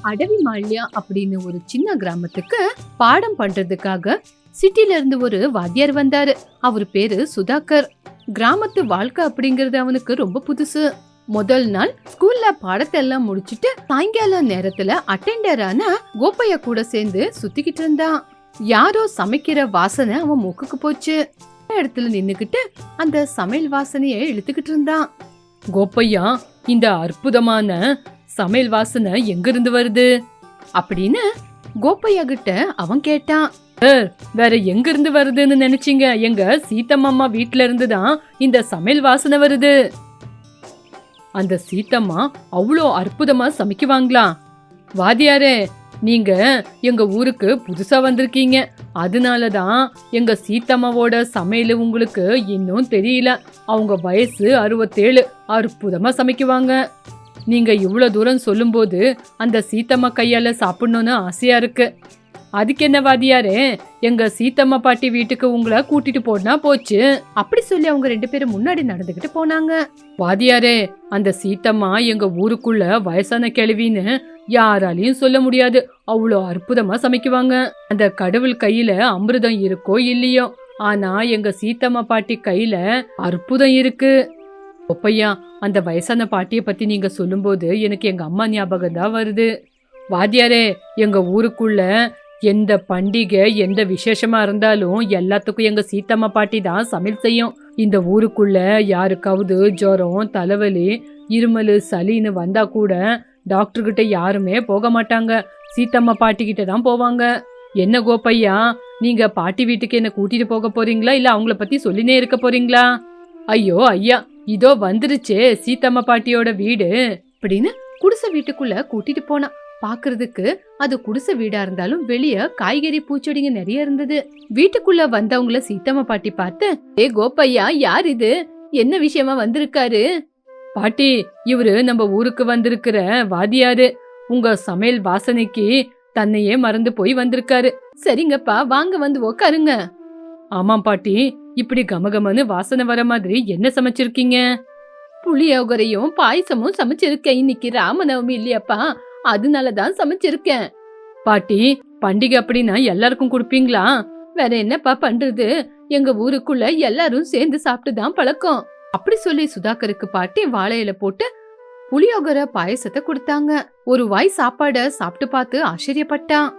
அடவி மாளியா அப்படின்னு ஒரு சின்ன கிராமத்துக்கு பாடம் பண்றதுக்காக சிட்டில இருந்து ஒரு வாத்தியார் வந்தாரு. அவரு பேரு சுதாகர். கிராமத்து வாழ்க்கை அப்படிங்கறது அவனுக்கு ரொம்ப புதுசு. முதல் நாள் ஸ்கூல்ல பாடத்தை எல்லாம் முடிச்சிட்டு சாயங்கால நேரத்துல அட்டெண்டரான கோப்பையா கூட சேர்ந்து சுத்திக்கிட்டு இருந்தான். யாரோ சமைக்கிற வாசனை அவன் மூக்குக்கு போச்சு. இடத்துல நின்னுகிட்டு அந்த சமையல் வாசனைய இழுத்துக்கிட்டு இருந்தான். கோப்பையா, இந்த அற்புதமான சமையல் வாசனை எங்க இருந்து வருது அப்படின்னு கோப்பையா கிட்ட அவன் கேட்டான். வேற எங்க இருந்து வருதுன்னு நினைச்சீங்க? எங்க சீத்தம்மா வீட்டுல இருந்துதான் இந்த சமையல் வாசனை வருது. அந்த சீத்தம்மா அவ்வளோ அற்புதமா சமைக்குவாங்களா? வாத்தியாரே, நீங்க எங்க ஊருக்கு புதுசா வந்திருக்கீங்க, அதனாலதான் எங்க சீத்தம்மாவோட சமையல் உங்களுக்கு இன்னும் தெரியல. அவங்க வயசு 67, அற்புதமா சமைக்குவாங்க. நீங்க இவ்வளவு தூரம் சொல்லும் போது அந்த சீத்தம்மா கையால சாப்பிடணும்னு ஆசையா இருக்கு. அதுக்கு என்ன வாத்தியாரே, எங்க சீத்தம்மா பாட்டி வீட்டுக்கு உங்களை கூட்டிட்டு போனா போச்சு அப்படி சொல்லி அவங்க 2 பேரும் முன்னாடி நடந்துகிட்டு போனாங்க. வாத்தியாரே, அந்த சீத்தம்மா எங்க ஊருக்குள்ள வயசான கிழவின்னு யாராலையும் சொல்ல முடியாது. அவ்வளோ அற்புதமா சமைக்குவாங்க. அந்த கடவுள் கையில அமிர்தம் இருக்கோ இல்லையோ, ஆனா எங்க சீத்தம்மா பாட்டி கையில அற்புதம் இருக்கு. ஒப்பையா, அந்த வயசான பாட்டிய பத்தி நீங்க சொல்லும் போது எனக்கு எங்க அம்மா ஞாபகம் தான் வருது. வாத்தியாரே, எங்க ஊருக்குள்ள எந்த பண்டிகை எந்த விசேஷமா இருந்தாலும் எல்லாத்துக்கும் எங்க சீத்தம்மா பாட்டி தான் சமையல் செய்யும். இந்த ஊருக்குள்ள யாருக்காவது ஜுரம், தலைவலி, இருமல், சளின்னு வந்தா கூட டாக்டர் கிட்ட யாருமே போக மாட்டாங்க. சீத்தம்மா பாட்டி கிட்ட தான் போவாங்க. என்ன கோப்பையா, நீங்க பாட்டி வீட்டுக்கு என்ன கூட்டிட்டு போக போறீங்களா, இல்ல அவங்கள பத்தி சொல்லினே இருக்க போறீங்களா? ஐயோ ஐயா, இதோ வந்துருச்சே சீத்தம்மா பாட்டியோட வீடு அப்படின்னு குடிசை வீட்டுக்குள்ள கூட்டிட்டு போனான். பாக்குறதுக்கு அது குடிசை வீடா இருந்தாலும் வெளிய காய்கறி பூச்செடிங்க நிறைய இருந்தது. வீட்டுக்குள்ள வந்தவங்கள சீத்தம்மா பாட்டி பார்த்து, ஏ கோப்பையா, யார் இது, என்ன விஷயமா வந்திருக்காரு? பாட்டி, இவரு நம்ம ஊருக்கு வந்திருக்கிற வாத்தியாரு. உங்க சமையல் வாசனைக்கு தன்னையே மறந்து போய் வந்திருக்காரு. சரிங்கப்பா, வாங்க வந்து உக்காருங்க. ஆமாம் பாட்டி, இப்படி கமகமன்னு வாசனை வர மாதிரி என்ன சமைச்சிருக்கீங்க? புளியோகரையும் பாயசமும் சமைச்சிருக்கேன். இன்னைக்கு ராமநவமி இல்லையாப்பா, அதனாலதான் சமைச்சிருக்கேன். பாட்டி, பண்டிகை அப்படின்னா எல்லாருக்கும் கொடுப்பீங்களா? வேற என்னப்பா பண்றது, எங்க ஊருக்குள்ள எல்லாரும் சேர்ந்து சாப்பிட்டுதான் பழக்கம் அப்படி சொல்லி சுதாகருக்கு பாட்டி வாழையில போட்டு புளியோகரை பாயசத்தை கொடுத்தாங்க. ஒரு வாய் சாப்பாட சாப்பிட்டு பார்த்து ஆச்சரியப்பட்டான்.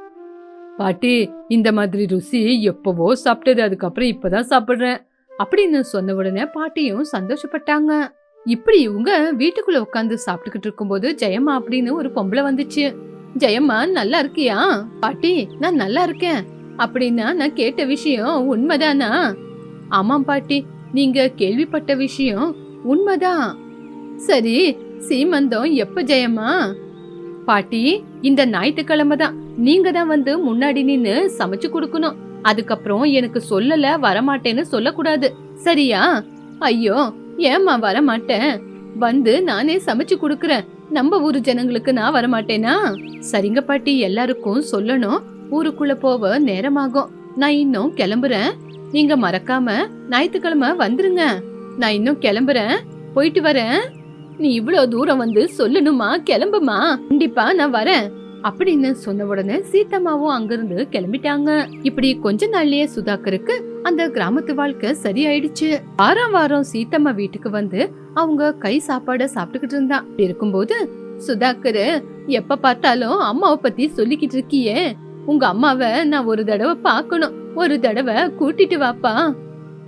பாட்டி, இந்த மாதிரி ருசி எப்பவோ சாப்பிட்டது, அதுக்கப்புறம் இப்பதான் சாப்பிடுறேன் அப்படின்னு சொன்ன உடனே பாட்டியும் சந்தோஷப்பட்டாங்க. இப்படி இவங்க வீட்டுக்குள்ள உட்காந்து சாப்பிட்டுக்கிட்டு இருக்கும்போது ஜெயம்மா அப்படின்னு ஒரு பொம்பளை வந்துச்சு. ஜெயம்மா, நல்லா இருக்கியா? பாட்டி, நான் நல்லா இருக்கேன். அப்படின்னா நான் கேட்ட விஷயம் உண்மைதானா? ஆமாம் பாட்டி, நீங்க கேள்விப்பட்ட விஷயம் உண்மைதான். சரி, சீமந்தம் எப்ப ஜெயம்மா? பாட்டி, இந்த ஞாயிற்றுக்கிழமை தான். நீங்க தான் வந்து முன்னாடி நின்னு சமைச்சு கொடுக்கணும். அதுக்கப்புறம் எனக்கு சொல்லல வரமாட்டேன்னு சொல்லக்கூடாது, சரியா? ஐயோ, ஏமா வரமாட்டேன், வந்து நானே சமைச்சு கொடுக்கறேன். நம்ம ஊரு ஜனங்களுக்கு நான் வரமாட்டேனா? சரிங்க பாட்டி, எல்லாருக்கும் சொல்லணும். ஊருக்குள்ள போக நேரமாகும். நான் இன்னும் கிளம்புறேன். நீங்க மறக்காம ஞாயிற்றுக்கிழமை வந்துருங்க. நான் இன்னும் கிளம்புறேன், போயிட்டு வரேன். நீ இவ்வளவு தூரம் வந்து சொல்லணுமா? கிளம்புமா. கண்டிப்பா நான் வரேன் அப்படின்னு சொன்ன உடனே சீத்தம்மாவும் அங்கிருந்து கிளம்பிட்டாங்க. இப்படி கொஞ்ச நாள்லயே சுதாகருக்கு அந்த கிராமத்து வாழ்க்கை சரியாயிடுச்சு. வாரம் சீத்தம்மா வீட்டுக்கு வந்து அவங்க கை சாப்பாட சாப்பிட்டுக்கிட்டு இருந்தா. இருக்கும்போது, சுதாகரு, எப்ப பார்த்தாலும் அம்மாவை பத்தி சொல்லிக்கிட்டு இருக்கியே, உங்க அம்மாவை நான் ஒரு தடவை பாக்கணும், ஒரு தடவை கூட்டிட்டு வாப்பா.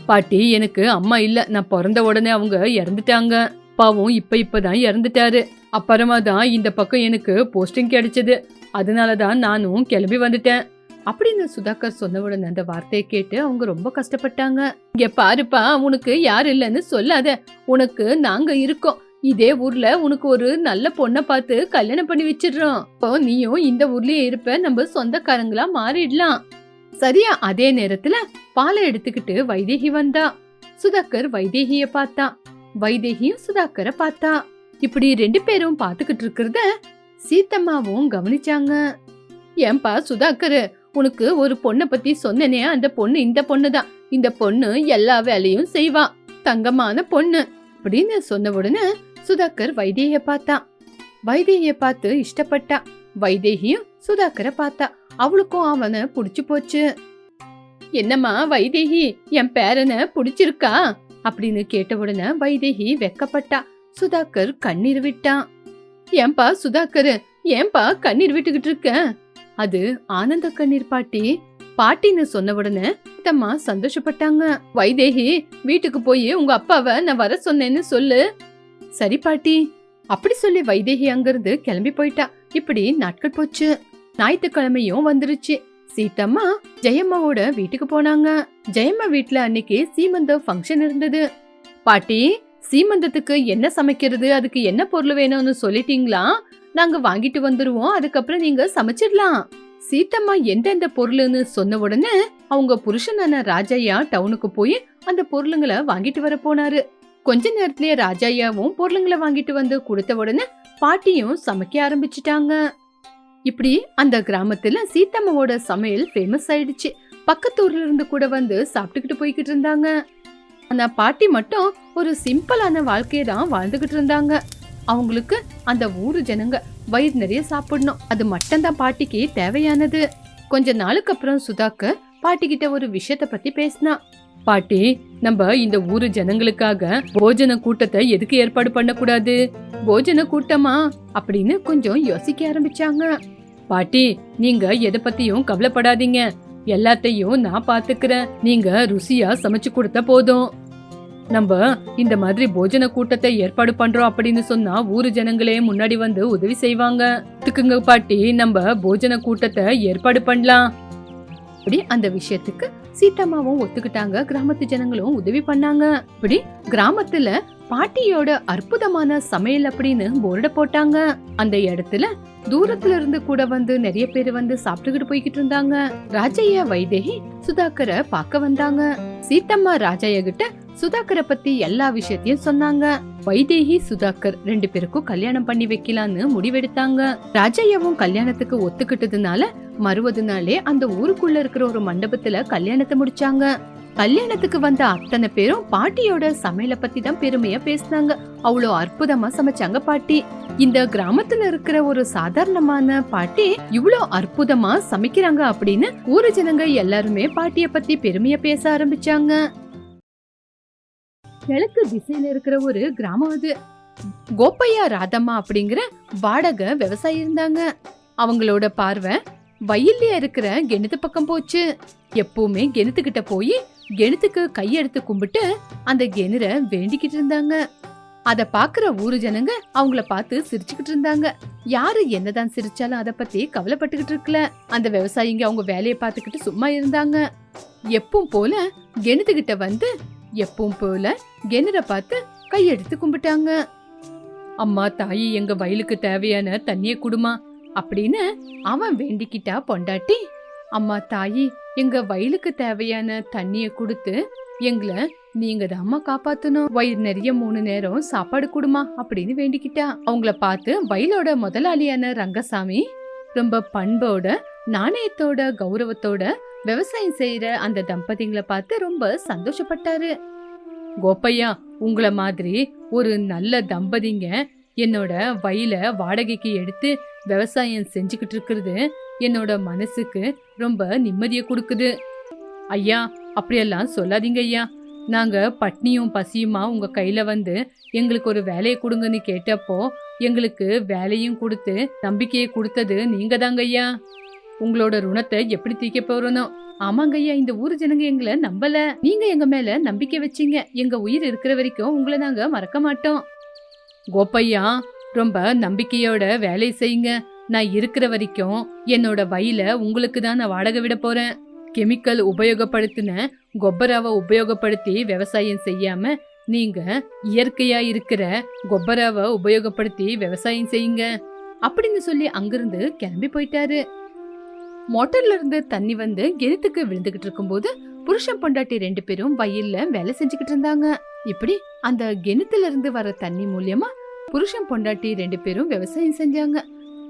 பாட்டி, எனக்கு அம்மா இல்ல. நான் பிறந்த உடனே அவங்க இறந்துட்டாங்க. அப்பாவும் இப்பதான் இறந்துட்டாரு. அப்புறமா தான் இந்த பக்கம் எனக்கு போஸ்டிங் கிடைச்சது. அதனாலதான் நானும் கிளம்பி வந்துட்டேன் அப்படின்னு சுதாகர் சொன்ன உடனே அந்த வார்த்தையை கேட்டு அவங்க ரொம்ப கஷ்டப்பட்டாங்க. இங்க பாருப்பா, உனக்கு யாரு இல்லன்னு சொல்லாத. உனக்கு நாங்க இருக்கோம். இதே ஊர்ல உனக்கு ஒரு நல்ல பொண்ணை பார்த்து கல்யாணம் பண்ணி வச்சிடுறோம். இப்போ நீயும் இந்த ஊர்லயே இருப்ப, நம்ம சொந்தக்காரங்களா மாறிடலாம். சரியா அதே நேரத்துல பாலை எடுத்துக்கிட்டு வைதேகி வந்தா. சுதாகர் வைதேகிய பார்த்தா, வைதேகியும் சுதாகரை பார்த்தா. இப்படி 2 பேரும் பாத்துக்கிட்டு இருக்கிறத சீத்தம்மாவும் கவனிச்சாங்க. ஏன்பா சுதாகர், உனக்கு ஒரு பொண்ணை பத்தி சொன்னனே, அந்த பொண்ணு இந்த பொண்ணுதான். இந்த பொண்ணு எல்லா வேலையும் செய்வா, தங்கமான பொண்ணு அப்படின்னு சொன்ன உடனே சுதாகர் வைதேகிய பார்த்தா. வைதேகிய பார்த்து இஷ்டப்பட்டா. வைதேகியும் சுதாகரை பார்த்தா. அவளுக்கும் அவனை புடிச்சு போச்சு. என்னம்மா வைதேகி, என் பேரனை புடிச்சிருக்கா அப்படின்னு கேட்ட உடனே வைதேகி வெக்கப்பட்டா. சுதாகர் கண்ணீர் விட்டான். ஏன்பா சுதாகர், ஏன்பா கண்ணீர் விட்டுக்கிட்டு இருக்க? அது ஆனந்த கண்ணீர் பாட்டி. பாட்டின்னு சொன்ன உடனே தம்மா சந்தோஷப்பட்டாங்க. வைதேகி, வீட்டுக்கு போய் உங்க அப்பாவை நான் வர சொன்னேன்னு சொல்லு. சரி பாட்டி. அப்படி சொல்லி வைதேகி அங்கிருந்து கிளம்பி போயிட்டா. இப்படி நாட்கள் போச்சு. ஞாயிற்றுக்கிழமையும் வந்துருச்சு. சீதம்மா ஜெயம்மாவோட வீட்டுக்கு போனாங்க. ஜெயம்மா வீட்டுல அன்னைக்கு சீமந்த ஃபங்க்ஷன் இருந்தது. பாட்டி, சீமந்தத்துக்கு என்ன சமைக்கிறது, அதுக்கு என்ன பொருள் வேணும்னு சொல்லிட்டீங்களா? நாங்க வாங்கிட்டு வந்துருவோம், அதுக்கப்புறம் நீங்க சமைச்சிடலாம். சீதம்மா எந்தெந்த பொருள்னு சொன்ன உடனே அவங்க புருஷனான ராஜையா டவுனுக்கு போய் அந்த பொருளுங்களை வாங்கிட்டு வர போனாரு. கொஞ்ச நேரத்திலேயே ராஜையாவும் பொருளுங்களை வாங்கிட்டு வந்து கொடுத்த உடனே பாட்டியும் சமைக்க ஆரம்பிச்சிட்டாங்க. இப்படி அந்த கிராமத்துல சீதம்மாவோட சமையல் ஃபேமஸ் ஆயிடுச்சு. பக்கத்தூர்ல இருந்து கூட வந்து சாப்பிட்டுக்கிட்டு போய்கிட்டு இருந்தாங்க. ஆனா பாட்டி மட்டும் ஒரு சிம்பிளான வாழ்க்கையை தான் வாழ்ந்துகிட்டு இருந்தாங்க. அவங்களுக்கு அந்த ஊரு ஜனங்க வயிறு நிறைய சாப்பிடணும், அது மட்டும் தான் பாட்டிக்கு தேவையானது. கொஞ்ச நாளுக்கு அப்புறம் சுதாகர் பாட்டி கிட்ட ஒரு விஷயத்த பத்தி பேசினா. பாட்டி, நம்ம இந்த ஊரு ஜனங்களுக்காக போஜன கூட்டத்தை எதுக்கு ஏற்பாடு பண்ண கூடாது? போஜன கூட்டமா அப்படின்னு கொஞ்சம் யோசிக்க ஆரம்பிச்சாங்க. பாட்டி, நீங்க எதை பத்தியும் கவலைப்படாதீங்க, எல்லாத்தையும் நான் பாத்துக்கிறேன். நீங்க ருசியா சமைச்சு கொடுத்த போதும். நம்ம இந்த மாதிரி போஜன கூட்டத்தை ஏற்பாடு பண்றோம் அப்படின்னு சொன்னா ஊரு ஜனங்களே முன்னாடி வந்து உதவி செய்வாங்க. அதுக்குங்க பாட்டி, நம்ம போஜன கூட்டத்தை ஏற்பாடு பண்ணலாம். அப்படி அந்த விஷயத்துக்கு சீதம்மாவும் ஒத்துக்கிட்டாங்க. கிராமத்து ஜனங்களும் உதவி பண்ணாங்க. இப்படி கிராமத்துல பாட்டியோட அற்புதமான சமையல் அப்படின்னு போர்ட போட்டாங்க. அந்த இடத்துல தூரத்துல இருந்து கூட வந்து நிறைய பேர் வந்து சாப்பிட்டுக்கிட்டு போய்கிட்டு இருந்தாங்க. ராஜையா வைதேகி சுதாகரை பார்க்க வந்தாங்க. சீதம்மா ராஜையா கிட்ட சுதாகரை பத்தி எல்லா விஷயத்தையும் சொன்னாங்க. வைதேகி சுதாகர் 2 பேருக்கும் கல்யாணம் பண்ணி வைக்கலான்னு முடிவெடுத்தாங்க. ராஜையாவும் கல்யாணத்துக்கு ஒத்துக்கிட்டதுனால மறுவது நாளே அந்த ஊருக்குள்ள இருக்கிற ஒரு மண்டபத்துல கல்யாணத்தை முடிச்சாங்க. கல்யாணத்துக்கு வந்த அத்தனை பேரும் பாட்டியோட சமையல பத்தி தான் பெருமையா பேசினாங்க. அவ்வளோ அற்புதமா சமைச்சாங்க பாட்டி. இந்த கிராமத்துல இருக்கிற ஒரு சாதாரணமான பாட்டி இவ்வளோ அற்புதமா சமைக்கிறாங்க அப்படின்னு ஊரு ஜனங்க எல்லாருமே பாட்டிய பத்தி பெருமையா பேச ஆரம்பிச்சாங்க. கிழக்கு திசையில இருக்கிற ஒரு கிராமம் அது. கோப்பையா ராதம்மா அப்படிங்கிற வாடகை விவசாயி இருந்தாங்க. அவங்களோட பார்வை வயல்ல இருக்கிற கிணத்து பக்கம் போச்சு. எப்பவுமே கிணத்துக்கிட்ட போய் கிணத்துக்கு கையெடுத்து கும்பிட்டு அந்த கிணற வேண்டிக்கிட்டு இருந்தாங்க. அத பாக்குற ஊரு ஜனங்க அவங்கள பார்த்து சிரிச்சுக்கிட்டு இருந்தாங்க. யாரு என்னதான் சிரிச்சாலும் அத பத்தி கவலைப்பட்டுக்கிட்டு இருக்கல. அந்த விவசாயிங்க அவங்க வேலையை பார்த்துக்கிட்டு சும்மா இருந்தாங்க. எப்பவும் போல கிணத்துக்கிட்ட வந்து எப்பவும் போல கிணற பார்த்து கையெடுத்து கும்பிட்டாங்க. அம்மா தாயி, எங்க வயலுக்கு தேவையான தண்ணிய குடுமா அப்படின்னு அவன் வேண்டிக்கிட்டா பொண்டாட்டி. அம்மா தாயி, எங்க வயலுக்கு தேவையான தண்ணிய கொடுத்து எங்களை நீங்க தாம்மா காப்பாத்தணும். வயிறு நிறைய 3 நேரம் சாப்பாடு குடுமா அப்படின்னு வேண்டிக்கிட்டா. அவங்கள பார்த்து வயலோட முதலாளியான ரங்கசாமி ரொம்ப பண்போட நாணயத்தோட கௌரவத்தோட விவசாயம் செய்யற அந்த தம்பதிங்களை பார்த்து ரொம்ப சந்தோஷப்பட்டாரு. கோப்பையா, உங்கள மாதிரி ஒரு நல்ல தம்பதிங்க என்னோட வயல வாடகைக்கு எடுத்து விவசாயம் செஞ்சுக்கிட்டு இருக்கிறது என்னோட மனசுக்கு ரொம்ப நிம்மதியை கொடுக்குது. ஐயா, அப்படியெல்லாம் சொல்லாதீங்க ஐயா. நாங்க பட்னியும் பசியுமா உங்க கையில வந்து எங்களுக்கு ஒரு வேலையை கொடுங்கன்னு கேட்டப்போ எங்களுக்கு வேலையும் கொடுத்து நம்பிக்கையை கொடுத்தது நீங்க தாங்க ஐயா. உங்களோட ருணத்தை எப்படி தீக்க போறனோ. ஆமாங்க ஐயா, இந்த ஊரு ஜனங்க எங்களை நம்பல, நீங்க எங்க மேல நம்பிக்கை வச்சீங்க. எங்க உயிர் இருக்கிற வரைக்கும் உங்களை நாங்க மறக்க மாட்டோம். கோப்பையா, ரொம்ப நம்பிக்கையோட வேலை செய்யுங்க. நான் இருக்கிற வரைக்கும் என்னோட வயல உங்களுக்கு தான் நான் வாடகை விட போறேன். கெமிக்கல் உபயோகப்படுத்தின கொப்பராவை உபயோகப்படுத்தி விவசாயம் செய்யாம நீங்க இயற்கையா இருக்கிற கொப்பராவை உபயோகப்படுத்தி விவசாயம் செய்யுங்க அப்படின்னு சொல்லி அங்கிருந்து கிளம்பி போயிட்டாரு. மோட்டர்ல இருந்து தண்ணி வந்து கிணத்துக்கு விழுந்துகிட்டு இருக்கும்போது புருஷன் பொண்டாட்டி 2 பேரும் வயல்ல வேலை செஞ்சுக்கிட்டு இருந்தாங்க. இப்படி அந்த கிணத்துல இருந்து வர தண்ணி மூலியமா புருஷன் பொண்டாட்டி 2 பேரும் விவசாயம் செஞ்சாங்க.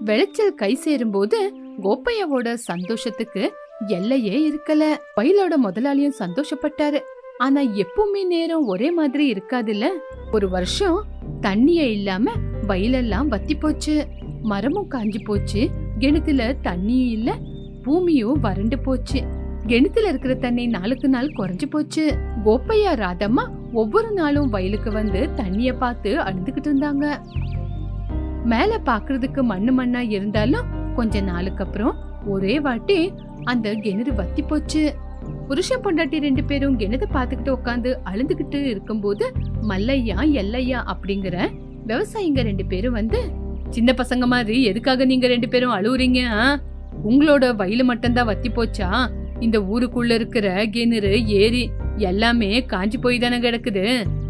விளைச்சல் கை சேரும் போது கோப்பையாவோட சந்தோஷத்துக்கு எல்லையே இருக்கல. வயலோட முதலாளியும் சந்தோஷப்பட்டாரு. ஆனா எப்பவுமே நேரம் ஒரே மாதிரி இருக்காதுல்ல. ஒரு வருஷம் தண்ணியே இல்லாம வயலெல்லாம் வத்தி போச்சு, மரமும் காஞ்சி போச்சு, கிணத்துல தண்ணியும் இல்ல, பூமியும் வறண்டு போச்சு. கிணத்துல இருக்கிற தண்ணி நாளுக்கு நாள் குறைஞ்சு போச்சு. கோப்பையா ராதம்மா ஒவ்வொரு நாளும் வயலுக்கு வந்து தண்ணிய பார்த்து அழுதுகிட்டு இருந்தாங்க. மேல பாக்குறதுக்கு மண்ணு மண்ணா இருந்தாலும் கொஞ்ச நாளுக்கு அப்புறம் ஒரே வாட்டி அந்த கிணறு வத்தி போச்சு. புருஷன் பொண்டாட்டி 2 பேரும் கிணத்தை பாத்துக்கிட்டு உட்காந்து அழுதுகிட்டு இருக்கும்போது மல்லையா எல்லையா அப்படிங்கிற விவசாயிங்க 2 பேரும் வந்து, சின்ன பசங்க மாதிரி எதுக்காக நீங்க 2 பேரும் அழுவுறீங்க? உங்களோட வயலு மட்டும்தான் வத்தி போச்சா? இந்த ஊருக்குள்ள இருக்கிற கிணறு ஏரி எல்லாமே காஞ்சி போய் தானே கிடக்குது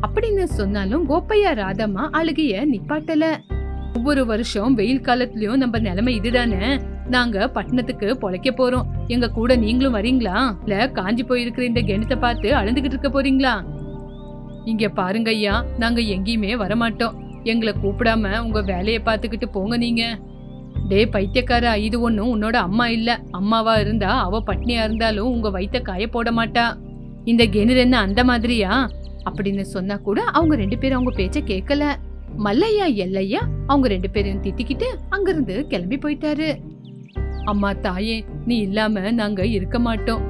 அப்படின்னு சொன்னாலும் கோப்பையா ராதம்மா அழுகைய நிப்பாட்டல. ஒவ்வொரு வருஷம் வெயில் காலத்துலயும் நம்ம நிலைமை இதுதானே. நாங்க பட்டணத்துக்கு பொழைக்க போறோம், எங்க கூட நீங்களும் வரீங்களா? இல்ல காஞ்சி போயிருக்கிற இந்த கிணத்தை பார்த்து அழுந்துகிட்டு இருக்க போறீங்களா? இங்க பாருங்க ஐயா, நாங்க எங்கேயுமே வரமாட்டோம். எங்களை கூப்பிடாம உங்க வேலைய பாத்துக்கிட்டு போங்க நீங்க. டே பைத்தியக்காரா, இது ஒண்ணும் உன்னோட அம்மா இல்ல. அம்மாவா இருந்தா அவ பட்னியா இருந்தாலும் உங்க வயித்த காய போட மாட்டா. இந்த கிணறு என்ன அந்த மாதிரியா அப்படின்னு சொன்னா கூட அவங்க 2 பேரும் அவங்க பேச்ச கேட்கல. மல்லையா எல்லையா அவங்க 2 பேரையும் திட்டிக்கிட்டு அங்கிருந்து கிளம்பி போயிட்டாரு. அம்மா தாயே, நீ இல்லாம நாங்க இருக்க மாட்டோம்.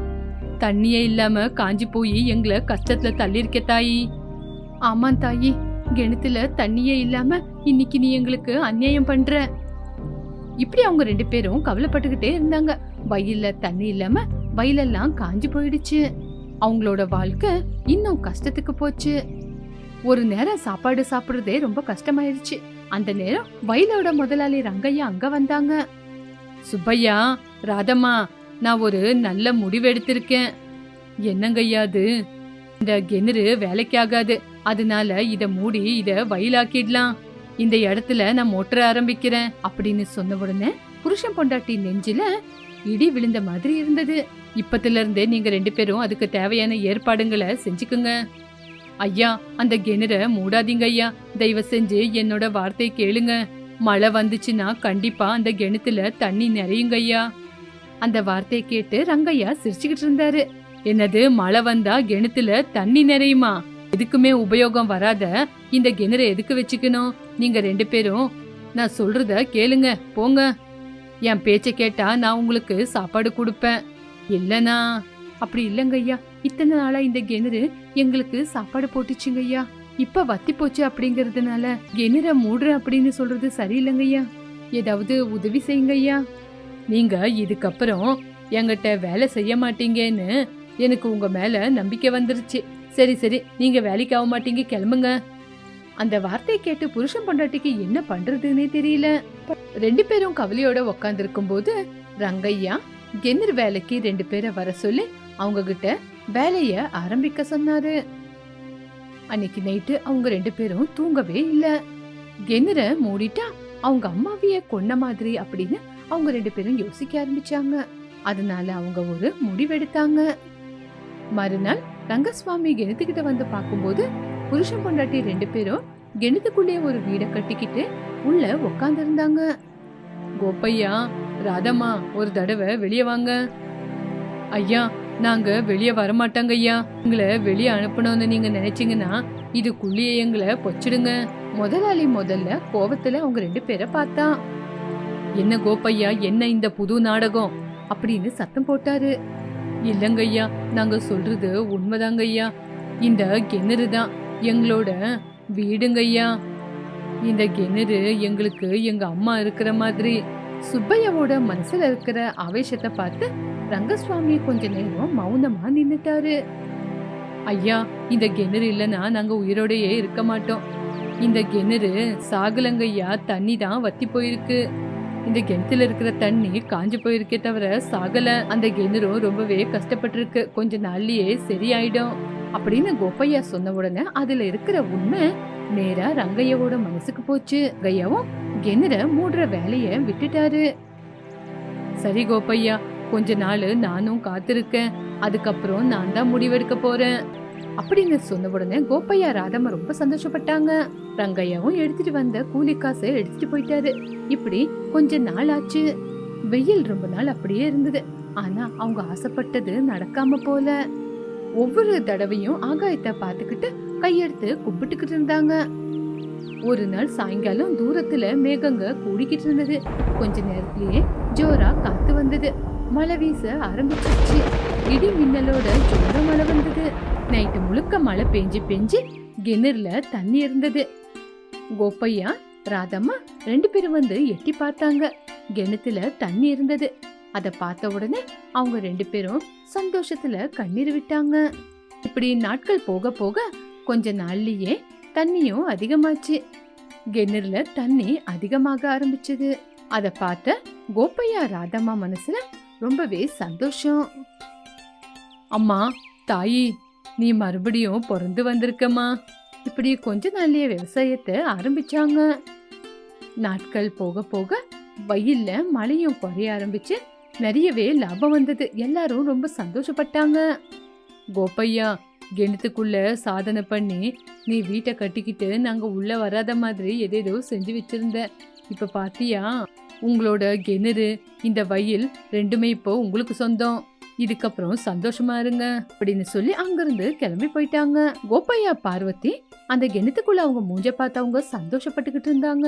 தண்ணியே இல்லாம காஞ்சி போய் எங்களை கஷ்டத்துல தள்ளி இருக்க தாயி. ஆமா தாயி, கிணத்துல தண்ணியே இல்லாம இன்னைக்கு நீ எங்களுக்கு அநியாயம் பண்ற. இப்படி அவங்க 2 பேரும் கவலைப்பட்டுக்கிட்டே இருந்தாங்க. வயல்ல தண்ணி இல்லாம வயலெல்லாம் காஞ்சி போயிடுச்சு. அவங்களோட வாழ்க்கை இன்னும் கஷ்டத்துக்கு போச்சு. ஒரு நேரம் சாப்பாடு சாப்பிடுறதே ரொம்ப கஷ்டமாயிருச்சு. அந்த நேரம் வயலோட முதலாளி ரங்கையா அங்க வந்தாங்க. சுப்பையா, ராதம்மா, நான் ஒரு நல்ல முடிவு எடுத்திருக்கேன். என்னங்கய்யா அது? இந்த கிணறு வேலைக்கு ஆகாது, அதனால இத மூடி இத வயலாக்கிடலாம். இந்த இடத்துல நான் மோட்டர் ஆரம்பிக்கிறேன் அப்படின்னு சொன்ன உடனே புருஷன் பொண்டாட்டி நெஞ்சில இடி விழுந்த மாதிரி இருந்தது. இப்பத்துல இருந்தே நீங்க 2 பேரும் அதுக்கு தேவையான ஏற்பாடுகளை செஞ்சுக்குங்க. ஐயா, அந்த கிணற மூடாதீங்க ஐயா, தயவு செஞ்சு என்னோட வார்த்தை கேளுங்க. மழை வந்துச்சுன்னா கண்டிப்பா அந்த கிணத்துல தண்ணி நிறையுங்க ஐயா. அந்த வார்த்தையை கேட்டு ரங்கையா சிரிச்சுக்கிட்டு இருந்தாரு. என்னது, மழை வந்தா கிணத்துல தண்ணி நிறையுமா? எதுக்குமே உபயோகம் வராத இந்த கிணறு எதுக்கு வச்சுக்கணும்? நீங்க 2 பேரும் நான் சொல்றத கேளுங்க, போங்க. என் பேச்ச கேட்டா நான் உங்களுக்கு சாப்பாடு கொடுப்பேன். இல்லனா அப்படி இல்லங்க ஐயா, இத்தனை நாளா இந்த கிணறு எங்களுக்கு சாப்பாடு போட்டுச்சுங்க ஐயா. இப்ப வத்தி போச்சு அப்படிங்கறதுனால கிணற மூடுற அப்படின்னு சொல்றது சரியில்லைங்க ஐயா. ஏதாவது உதவி செய்யுங்க ஐயா. நீங்க இதுக்கப்புறம் என்கிட்ட வேலை செய்ய மாட்டீங்கன்னு எனக்கு உங்க மேல நம்பிக்கை வந்துருச்சு. சரி சரி, நீங்க வேலைக்கு ஆக மாட்டீங்க, கிளம்புங்க. அந்த வார்த்தையை கேட்டு புருஷன் பொண்டாட்டிக்கு என்ன பண்றதுன்னே தெரியல. 2 பேரும் கவலையோட உக்காந்து இருக்கும் போது ரங்கையா கிணறு வேலைக்கு 2 பேரை வர சொல்லி அவங்க கிட்ட வேலைய ஆரம்பிக்க சொன்னாரு. அன்னைக்கு நைட்டு அவங்க 2 பேரும் தூங்கவே இல்ல. கிணற மூடிட்டா அவங்க அம்மாவைய கொன்ன மாதிரி அப்படின்னு அவங்க 2 பேரும் யோசிக்க ஆரம்பிச்சாங்க. அதனால அவங்க ஒரு முடிவெடுத்தாங்க. மறுநாள் ரங்கசுவாமி கிணத்துக்கிட்ட வந்து பார்க்கும்போது புருஷன் பொண்டாட்டி 2 பேரும் கிணத்துக்குள்ளே ஒரு வீட கட்டிக்கிட்டு உள்ள உக்காந்து இருந்தாங்க. கோப்பையா, ராதம்மா, ஒரு தடவை வெளியே வாங்க. ஐயா, நாங்க வெளியே வரமாட்டாங்க ஐயா. உங்களை வெளியே அனுப்பணும்னு நீங்க நினைச்சீங்கன்னா இதுக்குள்ளேயே எங்களை பொச்சிடுங்க. முதலாளி முதல்ல கோபத்துல அவங்க 2 பேரை பார்த்தா. என்ன கோப்பையா, என்ன இந்த புது நாடகம் அப்படின்னு சத்தம் போட்டாரு. இல்லங்க ஐயா, நாங்க சொல்றது உண்மைதாங்க ஐயா. இந்த கிணறு தான் எங்களோட வீடுங்க ஐயா. இந்த கிணறு எங்களுக்கு எங்க அம்மா இருக்கிற மாதிரி. சுப்பையாவோட மனசுல இருக்கிற ஆவேசத்தை பார்த்து ரங்கசுவாமி கொஞ்ச நேரம் மௌனமா நின்னுட்டாரு. ஐயா, இந்த கிணறு இல்லைன்னா நாங்க உயிரோடையே இருக்க மாட்டோம். இந்த கிணறு சாகலங்க ஐயா, தண்ணி தான் வத்தி போயிருக்கு. இந்த கிணத்துல இருக்கிற தண்ணி காஞ்சு போயிருக்கே தவிர சாகல. அந்த கிணறும் ரொம்பவே கஷ்டப்பட்டு இருக்கு, கொஞ்ச நாள்லயே சரியாயிடும் அப்படின்னு கோப்பையா சொன்ன உடனே அதுல இருக்கிற உண்மை நேரா ரங்கையாவோட மனசுக்கு போச்சு. கையாவும் கிணற மூடுற வேலைய விட்டுட்டாரு. சரி கோப்பையா, கொஞ்ச நாள் நானும் காத்திருக்கேன், அதுக்கப்புறம் நான் தான் முடிவெடுக்க போறேன் அப்படின்னு சொன்ன உடனே கோப்பையா ராதம்மா ரொம்ப சந்தோஷப்பட்டாங்க. ரங்கையாவும் எடுத்துட்டு வந்த கூலி காசை எடுத்துட்டு போயிட்டாரு. இப்படி கொஞ்ச நாள் ஆச்சு. வெயில் ரொம்ப நாள் அப்படியே இருந்தது. ஆனா அவங்க ஆசைப்பட்டது நடக்காம போல. ஒவ்வொரு தடவையும் ஆகாயத்தை பார்த்துக்கிட்டு கையெடுத்து கும்பிட்டுக்கிட்டு இருந்தாங்க. ஒரு நாள் சாயங்காலம் தூரத்துல மேகங்க கூடிக்கிட்டு இருந்தது. கொஞ்ச நேரத்திலேயே ஜோரா காத்து வந்தது. மழை வீச ஆரம்பிச்சிருச்சு. இடி மின்னலோட ஜோர மழை வந்தது. நைட்டு முழுக்க மழை பெஞ்சு பெஞ்சு கிணறுல தண்ணி இருந்தது. கோப்பையா ராதம்மா 2 பேரும் வந்து எட்டி பார்த்தாங்க. கிணத்துல தண்ணி இருந்தது. அத பார்த்த உடனே அவங்க 2 பேரும் சந்தோஷத்துல கண்ணீர் விட்டாங்க. இப்படி நாட்கள் போக போக கொஞ்ச நாள்லயே தண்ணியும் அதிகமாச்சு. கிணறுல தண்ணி அதிகமாக ஆரம்பிச்சது. அத பார்த்த கோப்பையா ராதம்மா மனசுல ரொம்பவே சந்தோஷம். அம்மா, தாயி, நீ மறுபடியும் பிறந்து வந்திருக்கம்மா. இப்படி கொஞ்ச நாள்லயே விவசாயத்தை ஆரம்பிச்சாங்க. நாட்கள் போக போக வெயில்ல மழையும் குறைய ஆரம்பிச்சு நிறையவே லாபம் வந்தது. எல்லாரும் ரொம்ப சந்தோஷப்பட்டாங்க. கோப்பையா, கிணத்துக்குள்ள சாதனை பண்ணி நீ வீட்டை கட்டிக்கிட்டு நாங்க உள்ள வராத மாதிரி எதேதோ செஞ்சு வச்சிருந்த. இப்ப பாத்தியா, உங்களோட கிணறு இந்த வயல் 2மே இப்போ உங்களுக்கு சொந்தம். இதுக்கப்புறம் சந்தோஷமா இருங்க அப்படின்னு சொல்லி அங்கிருந்து கிளம்பி போயிட்டாங்க. கோப்பையா பார்வதி அந்த கிணத்துக்குள்ள அவங்க மூஞ்ச பார்த்து அவங்க சந்தோஷப்பட்டுக்கிட்டு இருந்தாங்க.